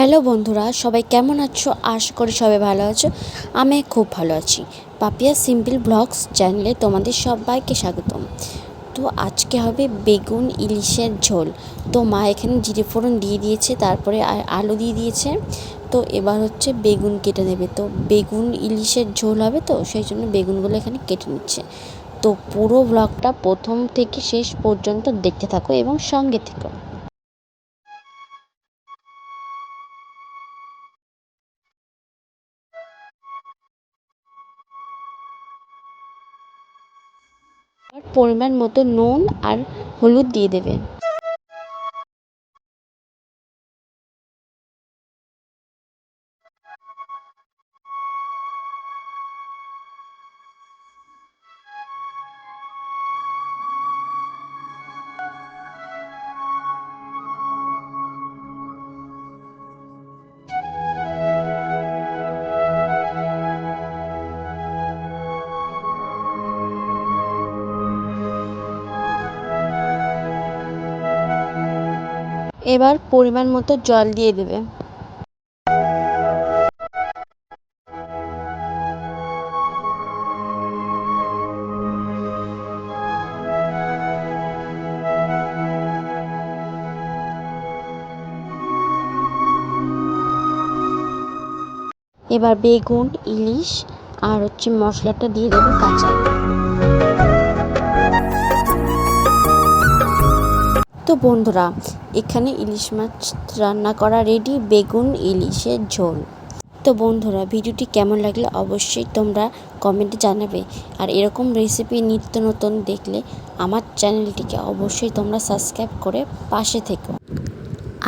Hello বন্ধুরা, সবাই কেমন আছো? আশা করি সবাই ভালো আছো। আমি খুব ভালো আছি। পাপিয়া সিম্পল ব্লগস চ্যানেলে তোমাদের সবাইকে স্বাগতম। তো আজকে হবে বেগুন ইলিশের ঝোল। তো মা এখানে জিরে ফোড়ন দিয়ে দিয়েছে, তারপরে আলু দিয়ে দিয়েছে। তো এবার হচ্ছে বেগুন কেটে নেবে। তো বেগুন ইলিশের ঝোল হবে, তো সেই জন্য বেগুনগুলো এখানে কেটে নিচ্ছে। তো পুরো ব্লগটা প্রথম থেকে শেষ পর্যন্ত দেখতে থাকো এবং সঙ্গে থেকো। আর পরিমাণ মতো নুন আর হলুদ দিয়ে দেবে। এবার পরিমাণ মতো জল দিয়ে দেবে। এবার বেগুন ইলিশ আর হচ্ছে মশলাটা দিয়ে দেবে কাঁচা। তো বন্ধুরা, এখানে ইলিশ মাছ রান্না করা রেডি, বেগুন ইলিশের ঝোল। তো বন্ধুরা, ভিডিওটি কেমন লাগলে অবশ্যই তোমরা কমেন্টে জানাবে। আর এরকম রেসিপি নিত্য নতুন দেখলে আমার চ্যানেলটিকে অবশ্যই তোমরা সাবস্ক্রাইব করে পাশে থেকো।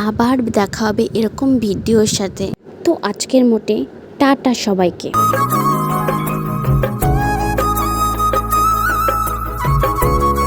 আবার দেখা হবে এরকম ভিডিওর সাথে। তো আজকের মতে টাটা সবাইকে।